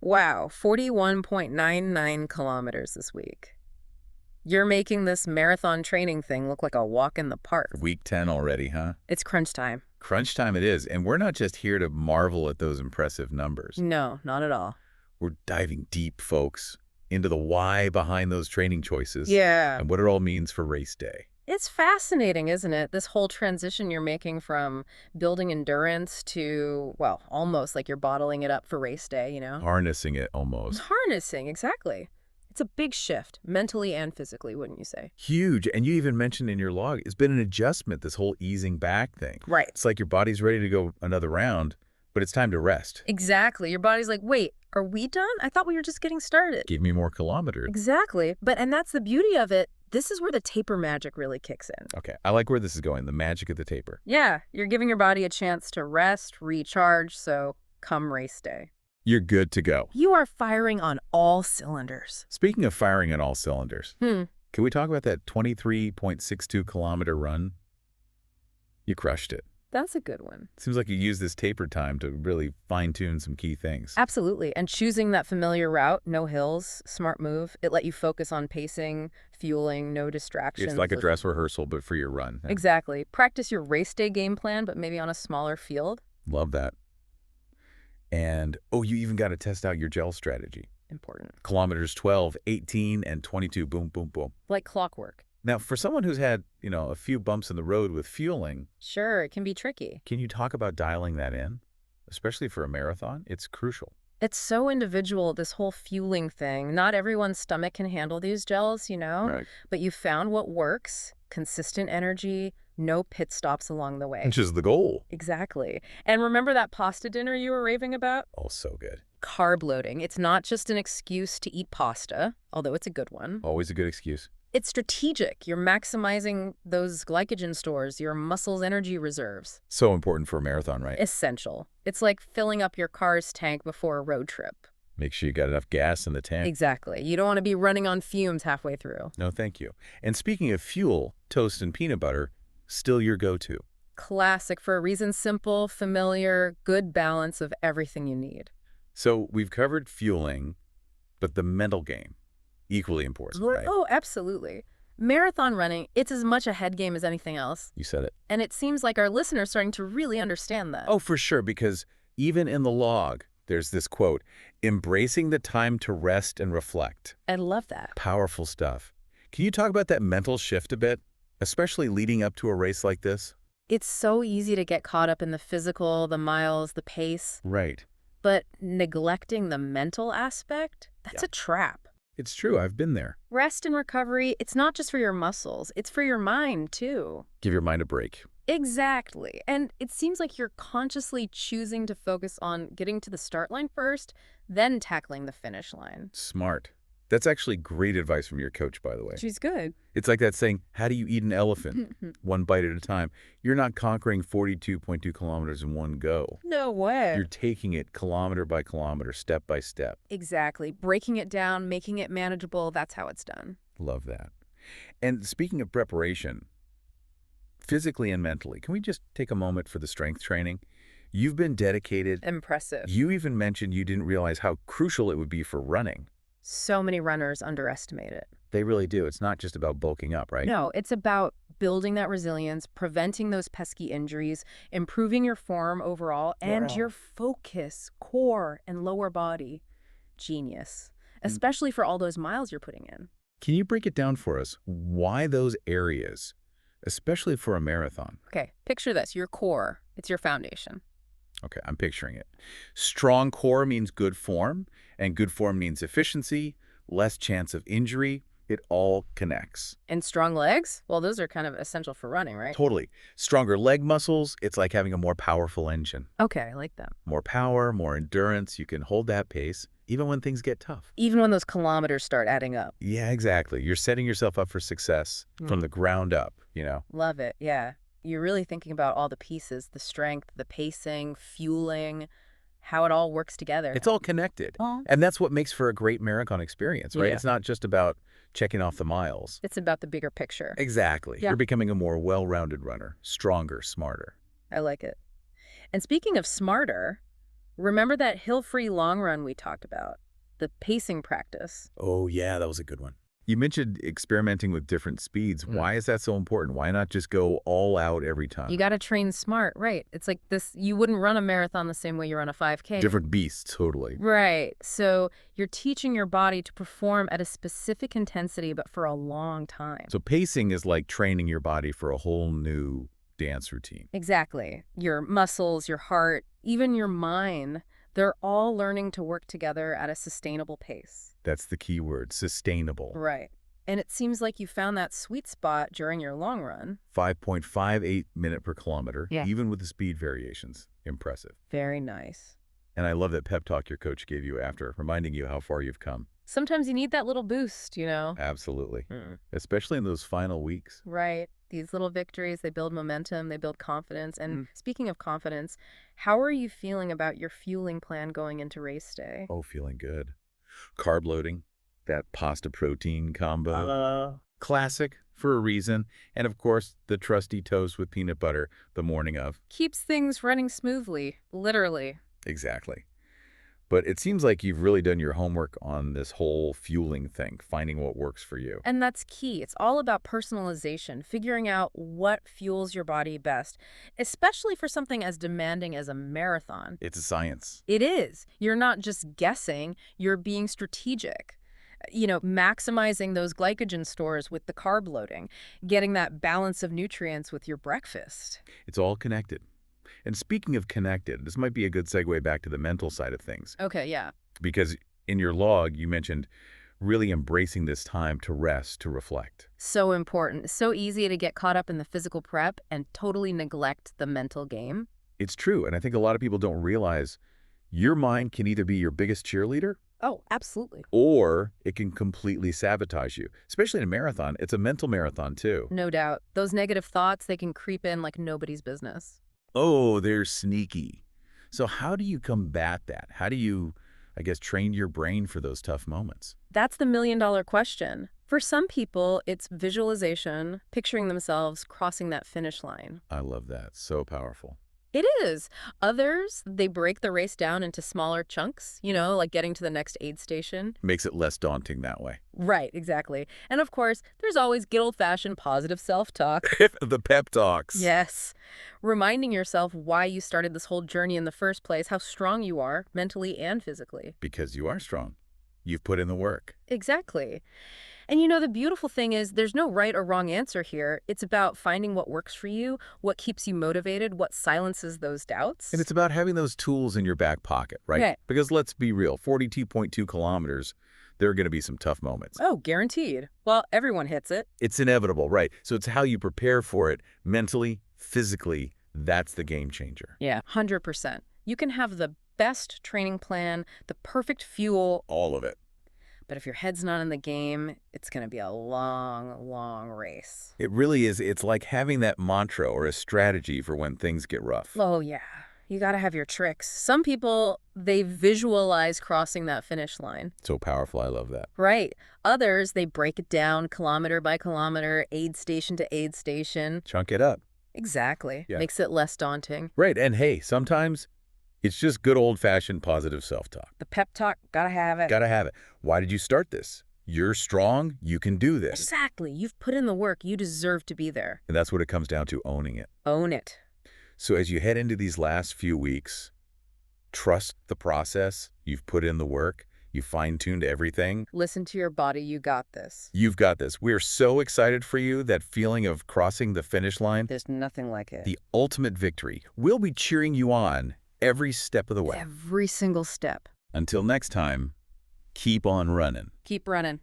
Wow, 41.99 kilometers this week. You're making this marathon training thing look like a walk in the park. Week 10 already, huh? It's crunch time. Crunch time it is, and we're not just here to marvel at those impressive numbers. No, not at all. We're diving deep, folks, into the why behind those training choices. Yeah. And what it all means for race day. It's fascinating, isn't it? This whole transition you're making from building endurance to, well, almost like you're bottling it up for race day, you know? Harnessing it almost. Harnessing, exactly. It's a big shift, mentally and physically, wouldn't you say? Huge. And you even mentioned in your log, it's been an adjustment, this whole easing back thing. Right. It's like your body's ready to go another round, but it's time to rest. Exactly. Your body's like, wait, are we done? I thought we were just getting started. Give me more kilometers. Exactly. And that's the beauty of it. This is where the taper magic really kicks in. Okay, I like where this is going, the magic of the taper. Yeah, you're giving your body a chance to rest, recharge, so come race day. You're good to go. You are firing on all cylinders. Speaking of firing on all cylinders, Hmm. can we talk about that 23.62-kilometer run? You crushed it. That's a good one. Seems like you used this taper time to really fine-tune some key things. Absolutely. And choosing that familiar route, no hills, smart move. It let you focus on pacing, fueling, no distractions. It's like a dress rehearsal, but for your run. Exactly. Practice your race day game plan, but maybe on a smaller field. Love that. And, oh, you even got to test out your gel strategy. Important. Kilometers 12, 18, and 22, boom, boom, boom. Like clockwork. Now, for someone who's had, a few bumps in the road with fueling, Sure, it can be tricky. can you talk about dialing that in? Especially for a marathon, it's crucial. It's so individual, this whole fueling thing. Not everyone's stomach can handle these gels, Right. But you found what works. Consistent energy, no pit stops along the way. Which is the goal. Exactly. And remember that pasta dinner you were raving about? Oh, so good. Carb loading. It's not just an excuse to eat pasta, although it's a good one. Always a good excuse. It's strategic. You're maximizing those glycogen stores, your muscles' energy reserves. So important for a marathon, right? Essential. It's like filling up your car's tank before a road trip. Make sure you got enough gas in the tank. Exactly. You don't want to be running on fumes halfway through. No, thank you. And speaking of fuel, toast and peanut butter, still your go-to. Classic for a reason, simple, familiar, good balance of everything you need. So we've covered fueling, but the mental game, equally important, right? Oh, absolutely. Marathon running, it's as much a head game as anything else. You said it. And it seems like our listeners are starting to really understand that. Oh, for sure, because even in the log, there's this quote, embracing the time to rest and reflect. I love that. Powerful stuff. Can you talk about that mental shift a bit, especially leading up to a race like this? It's so easy to get caught up in the physical, the miles, the pace. Right. But neglecting the mental aspect, that's a trap. It's true. I've been there. Rest and recovery, it's not just for your muscles, it's for your mind, too. Give your mind a break. Exactly. And it seems like you're consciously choosing to focus on getting to the start line first, then tackling the finish line. Smart. That's actually great advice from your coach, by the way. She's good. It's like that saying, how do you eat an elephant? One bite at a time. You're not conquering 42.2 kilometers in one go. No way. You're taking it kilometer by kilometer, step by step. Exactly. Breaking it down, making it manageable, that's how it's done. Love that. And speaking of preparation, physically and mentally, can we just take a moment for the strength training? You've been dedicated. Impressive. You even mentioned you didn't realize how crucial it would be for running. So many runners underestimate it. They really do. It's not just about bulking up, right? No, it's about building that resilience, preventing those pesky injuries, improving your form overall, and your focus, core, and lower body. Genius. Especially for all those miles you're putting in. Can you break it down for us? Why those areas, especially for a marathon? Okay, picture this. Your core. It's your foundation. Okay, I'm picturing it. Strong core means good form, and good form means efficiency, less chance of injury. It all connects. And strong legs? Well, those are kind of essential for running, right? Totally. Stronger leg muscles, it's like having a more powerful engine. Okay, I like that. More power, more endurance. You can hold that pace, even when things get tough. Even when those kilometers start adding up. Yeah, exactly. You're setting yourself up for success from the ground up, Love it, yeah. You're really thinking about all the pieces, the strength, the pacing, fueling, how it all works together. It's all connected. And that's what makes for a great marathon experience, right? Yeah. It's not just about checking off the miles. It's about the bigger picture. Exactly. Yeah. You're becoming a more well-rounded runner, stronger, smarter. I like it. And speaking of smarter, Remember that hill-free long run we talked about? The pacing practice. Oh, yeah, that was a good one. You mentioned experimenting with different speeds. Why is that so important? Why not just go all out every You time? got to train smart, right? It's like this, you wouldn't run a marathon the same way you run a 5K. Different beasts, totally. Right. So you're teaching your body to perform at a specific intensity, but for a long time. So pacing is like training your body for a whole new dance routine. Exactly. Your muscles, your heart, even your mind, they're all learning to work together at a sustainable pace. That's the key word, sustainable. Right. And it seems like you found that sweet spot during your long run. 5.58 minute per kilometer, Yeah. even with the speed variations. Impressive. Very nice. And I love that pep talk your coach gave you after, reminding you how far you've come. Sometimes you need that little boost, you know? Absolutely. Especially in those final weeks. Right. These little victories, they build momentum, they build confidence. And speaking of confidence, how are you feeling about your fueling plan going into race day? Oh, feeling good. Carb loading, that pasta protein combo. Classic for a reason. And of course, the trusty toast with peanut butter the morning of. Keeps things running smoothly, literally. Exactly. But it seems like you've really done your homework on this whole fueling thing, finding what works for you. And that's key. It's all about personalization, figuring out what fuels your body best, especially for something as demanding as a marathon. It's a science. It is. You're not just guessing, you're being strategic. Maximizing those glycogen stores with the carb loading, getting that balance of nutrients with your breakfast. It's all connected. And speaking of connected, this might be a good segue back to the mental side of things. Okay, yeah. Because in your log, you mentioned really embracing this time to rest, to reflect. So important. So easy to get caught up in the physical prep and totally neglect the mental game. It's true, and I think a lot of people don't realize your mind can either be your biggest cheerleader Oh, absolutely. or it can completely sabotage you. Especially in a marathon, it's a mental marathon too. No doubt. Those negative thoughts, they can creep in like nobody's business. Oh, they're sneaky. So how do you combat that? How do you, I guess, train your brain for those tough moments? That's the million-dollar question. For some people, it's visualization, picturing themselves crossing that finish line. I love that. So powerful. It is. Others, they break the race down into smaller chunks, like getting to the next aid station. Makes it less daunting that way. Right, exactly. And of course, there's always good old-fashioned positive self-talk. The pep talks. Yes. Reminding yourself why you started this whole journey in the first place, how strong you are, mentally and physically. Because you are strong. You've put in the work. Exactly. And the beautiful thing is there's no right or wrong answer here. It's about finding what works for you, what keeps you motivated, what silences those doubts. And it's about having those tools in your back pocket, right? Right. Because let's be real, 42.2 kilometers, there are going to be some tough moments. Oh, guaranteed. Well, everyone hits it. It's inevitable, right? So it's how you prepare for it mentally, physically. That's the game changer. Yeah, 100%. You can have the best training plan, the perfect fuel, All of it. but if your head's not in the game, it's going to be a long, long race. It really is. It's like having that mantra or a strategy for when things get rough. Oh, yeah. You got to have your tricks. Some people, they visualize crossing that finish line. So powerful. I love that. Right. Others, they break it down kilometer by kilometer, aid station to aid station. Chunk it up. Exactly. Yeah. Makes it less daunting. Right. And hey, sometimes it's just good old-fashioned positive self-talk. The pep talk, gotta have it. Gotta have it. Why did you start this? You're strong. You can do this. Exactly. You've put in the work. You deserve to be there. And that's what it comes down to, owning it. Own it. So as you head into these last few weeks, trust the process. You've put in the work. You fine-tuned everything. Listen to your body. You got this. You've got this. We're so excited for you, that feeling of crossing the finish line, There's nothing like it. the ultimate victory. We'll be cheering you on every step of the way. Every single step. Until next time, keep on running. Keep running.